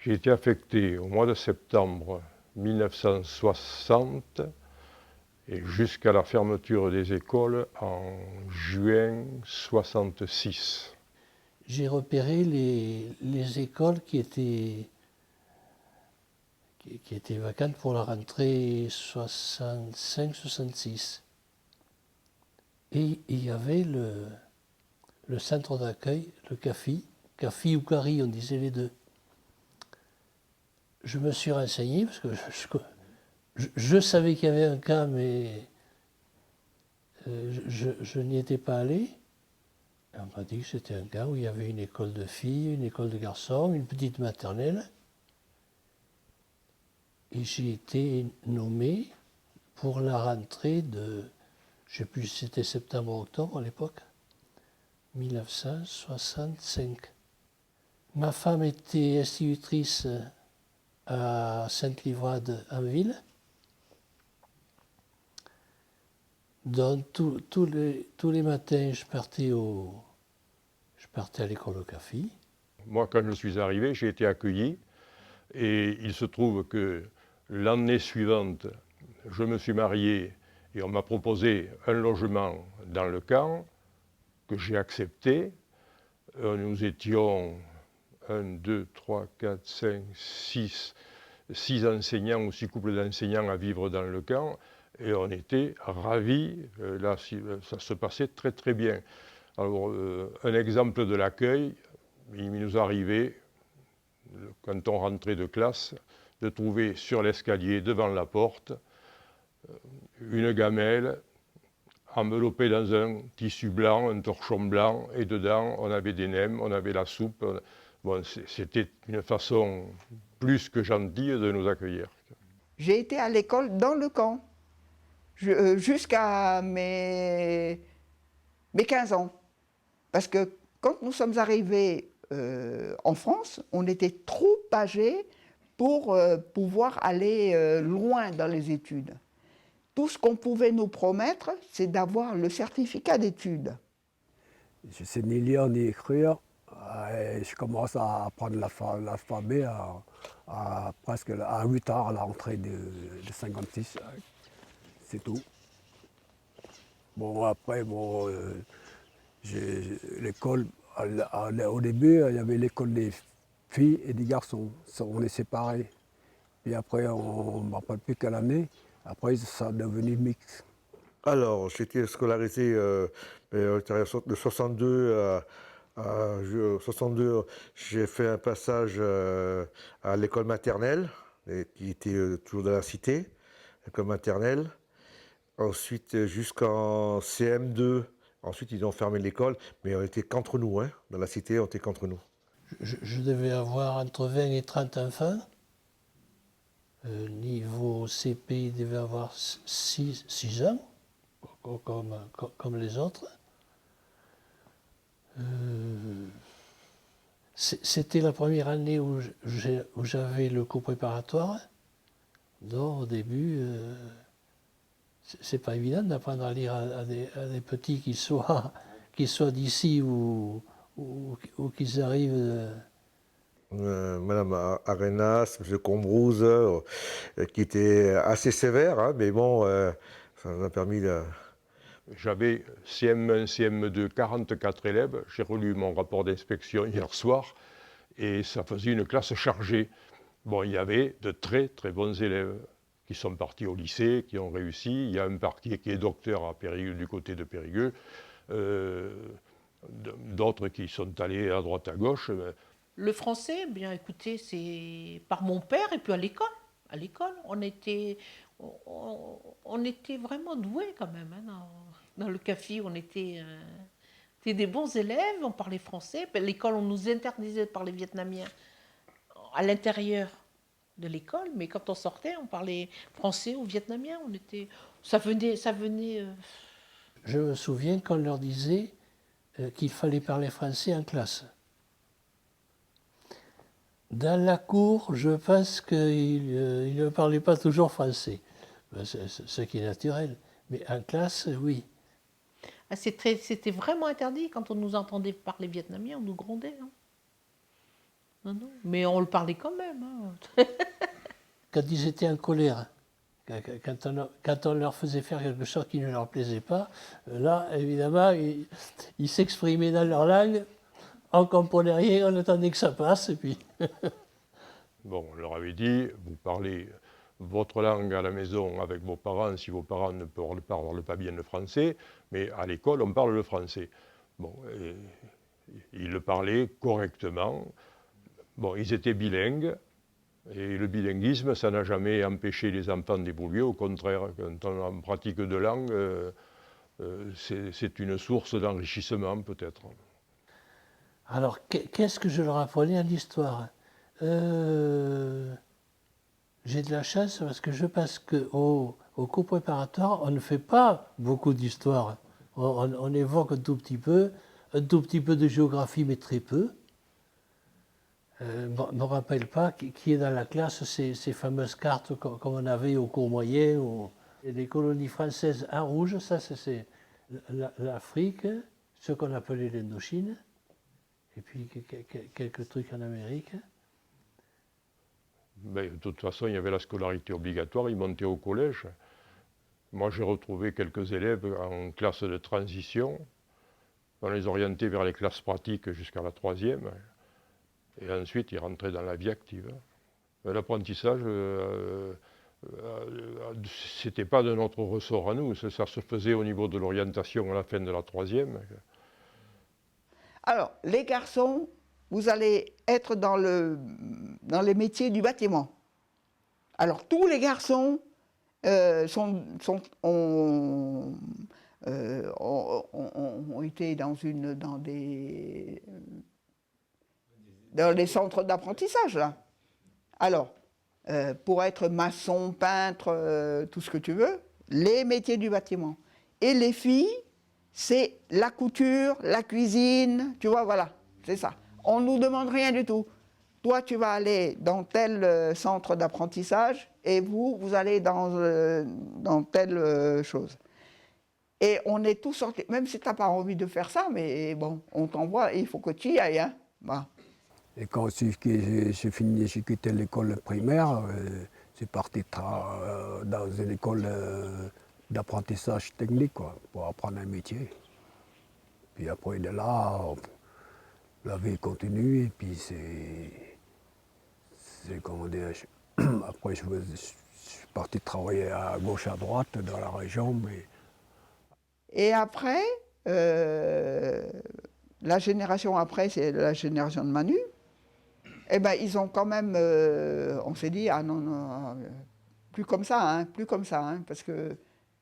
J'ai été affecté au mois de septembre 1960 et jusqu'à la fermeture des écoles en juin 66. J'ai repéré les écoles qui étaient vacantes pour la rentrée 65-66. Et il y avait le centre d'accueil, le CAFI, CAFI ou CARI, on disait les deux. Je me suis renseigné parce que je savais qu'il y avait un cas, mais je n'y étais pas allé. Et on m'a dit que c'était un cas où il y avait une école de filles, une école de garçons, une petite maternelle. Et j'ai été nommé pour la rentrée de, je ne sais plus si c'était septembre ou octobre à l'époque, 1965. Ma femme était institutrice à Sainte-Livrade en ville. Donc tous les matins, je partais à l'école au CAFI. Moi, quand je suis arrivé, j'ai été accueilli et il se trouve que l'année suivante, je me suis marié et on m'a proposé un logement dans le camp que j'ai accepté. Nous étions 1, 2, 3, 4, 5, 6 enseignants ou 6 couples d'enseignants à vivre dans le camp et on était ravis. Là, ça se passait très très bien. Alors, un exemple de l'accueil, il nous arrivait, quand on rentrait de classe, de trouver sur l'escalier, devant la porte, une gamelle enveloppée dans un tissu blanc, un torchon blanc, et dedans, on avait des nems, on avait la soupe. Bon, c'était une façon plus que gentille de nous accueillir. J'ai été à l'école dans le camp, jusqu'à mes 15 ans. Parce que quand nous sommes arrivés en France, on était trop âgés pour pouvoir aller loin dans les études. Tout ce qu'on pouvait nous promettre, c'est d'avoir le certificat d'études. Je ne sais ni lire ni écrire. Je commence à apprendre l'alphabet presque à 8 ans à la rentrée de 56. C'est tout. Bon, après, l'école, au début, il y avait l'école des filles et des garçons. On est séparés. Puis après, on ne me rappelle plus quelle année. Après, ça a devenu mixte. Alors, j'étais scolarisé de 62 à 62. J'ai fait un passage à l'école maternelle, qui était toujours dans la cité, l'école maternelle. Ensuite, jusqu'en CM2. Ensuite, ils ont fermé l'école, mais on était qu'entre nous, hein. Dans la cité, on était qu'entre nous. Je devais avoir entre 20 et 30 enfants. Niveau CP, il devait avoir 6 ans, comme les autres. C'était la première année où j'avais le cours préparatoire. Donc au début, c'est pas évident d'apprendre à lire à des petits qui soient d'ici ou qu'ils arrivent. Madame Arenas, M. Combrouse, qui était assez sévère, hein, mais bon, ça nous a permis de... J'avais CM1, CM2, 44 élèves. J'ai relu mon rapport d'inspection hier soir et ça faisait une classe chargée. Bon, il y avait de très très bons élèves qui sont partis au lycée, qui ont réussi. Il y a un parti qui est docteur à Périgueux, du côté de Périgueux. D'autres qui sont allés à droite à gauche. Le français, bien écoutez, c'est par mon père et puis à l'école. À l'école, on était vraiment doués quand même. Hein, dans le CAFI, on était des bons élèves, on parlait français. À l'école, on nous interdisait de parler vietnamien à l'intérieur de l'école, mais quand on sortait, on parlait français ou vietnamien. Ça venait. Je me souviens qu'on leur disait qu'il fallait parler français en classe. Dans la cour, je pense qu'ils ne parlaient pas toujours français, ce qui est naturel. Mais en classe, oui. C'était vraiment interdit. Quand on nous entendait parler vietnamien, on nous grondait. Hein. Non, non. Mais on le parlait quand même. Hein. Quand ils étaient en colère, quand on leur faisait faire quelque chose qui ne leur plaisait pas, là, évidemment, ils s'exprimaient dans leur langue, on ne comprenait rien, on attendait que ça passe, et puis... Bon, on leur avait dit, vous parlez votre langue à la maison avec vos parents, si vos parents ne parlent pas bien le français, mais à l'école, on parle le français. Bon, ils le parlaient correctement. Bon, ils étaient bilingues, et le bilinguisme, ça n'a jamais empêché les enfants d'évoluer. Au contraire, quand on en pratique deux langues, c'est une source d'enrichissement, peut-être. Alors, qu'est-ce que je leur apprenais à l'histoire? J'ai de la chance parce que je pense qu'au cours préparatoire, on ne fait pas beaucoup d'histoire. On évoque un tout petit peu de géographie, mais très peu. Je ne me rappelle pas qui est dans la classe ces fameuses cartes comme on avait au cours moyen. Les colonies françaises en rouge, ça c'est l'Afrique, ce qu'on appelait l'Indochine, et puis quelques trucs en Amérique. Mais de toute façon, il y avait la scolarité obligatoire, ils montaient au collège. Moi, j'ai retrouvé quelques élèves en classe de transition. On les orientait vers les classes pratiques jusqu'à la 3e. Et ensuite, ils rentraient dans la vie active. L'apprentissage, c'était pas de notre ressort à nous. Ça se faisait au niveau de l'orientation à la fin de la 3e. Alors, les garçons, vous allez être dans les métiers du bâtiment. Alors, tous les garçons ont été dans les centres d'apprentissage, là. Alors, pour être maçon, peintre, tout ce que tu veux, les métiers du bâtiment. Et les filles, c'est la couture, la cuisine, tu vois, voilà, c'est ça. On ne nous demande rien du tout. Toi, tu vas aller dans tel centre d'apprentissage et vous allez dans telle chose. Et on est tous sortis, même si tu n'as pas envie de faire ça, mais bon, on t'envoie et il faut que tu y ailles. Hein. Bah. Et quand j'ai quitté l'école primaire, j'ai parti dans une école d'apprentissage technique quoi, pour apprendre un métier. Puis après de là, la vie continue et puis c'est comment dire, après je suis parti travailler à gauche à droite dans la région. Mais... Et après, la génération après, c'est la génération de Manu. Eh bien, ils ont quand même, on s'est dit, ah non, non, plus comme ça, hein, parce que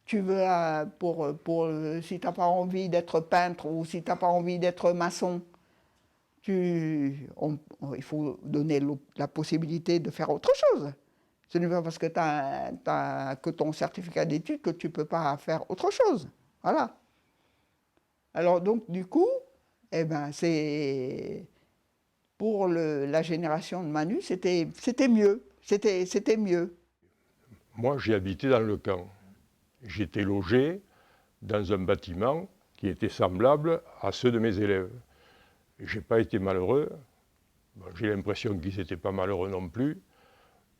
tu veux, si tu n'as pas envie d'être peintre ou si tu n'as pas envie d'être maçon, il faut donner la possibilité de faire autre chose. Ce n'est pas parce que tu as que ton certificat d'études que tu ne peux pas faire autre chose. Voilà. Alors donc, du coup, eh ben, pour la génération de Manu, c'était mieux. C'était mieux. Moi, j'ai habité dans le camp. J'étais logé dans un bâtiment qui était semblable à ceux de mes élèves. Je n'ai pas été malheureux. Bon, j'ai l'impression qu'ils n'étaient pas malheureux non plus.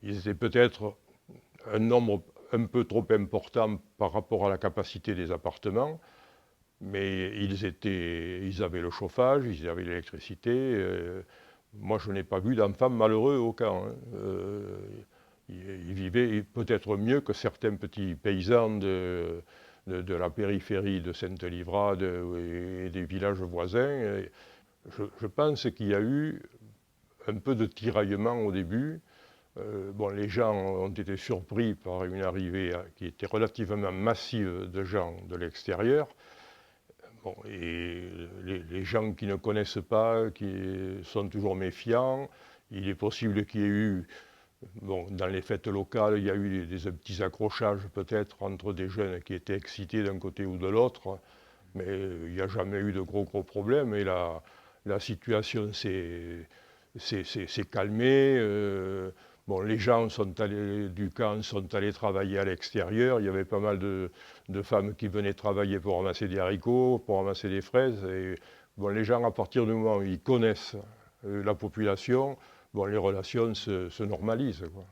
Ils étaient peut-être un nombre un peu trop important par rapport à la capacité des appartements, mais ils avaient le chauffage, ils avaient l'électricité. Moi, je n'ai pas vu d'enfants malheureux au camp. Hein. Ils vivaient peut-être mieux que certains petits paysans de la périphérie de Sainte-Livra et des villages voisins. Je pense qu'il y a eu un peu de tiraillement au début. Bon, les gens ont été surpris par une arrivée qui était relativement massive de gens de l'extérieur. Bon, et les gens qui ne connaissent pas, qui sont toujours méfiants, il est possible qu'il y ait eu, bon, dans les fêtes locales, il y a eu des petits accrochages peut-être entre des jeunes qui étaient excités d'un côté ou de l'autre, mais il n'y a jamais eu de gros problèmes et la situation s'est calmée. Bon, les gens du camp sont allés travailler à l'extérieur. Il y avait pas mal de femmes qui venaient travailler pour ramasser des haricots, pour ramasser des fraises. Et bon, les gens, à partir du moment où ils connaissent la population, bon, les relations se normalisent, quoi.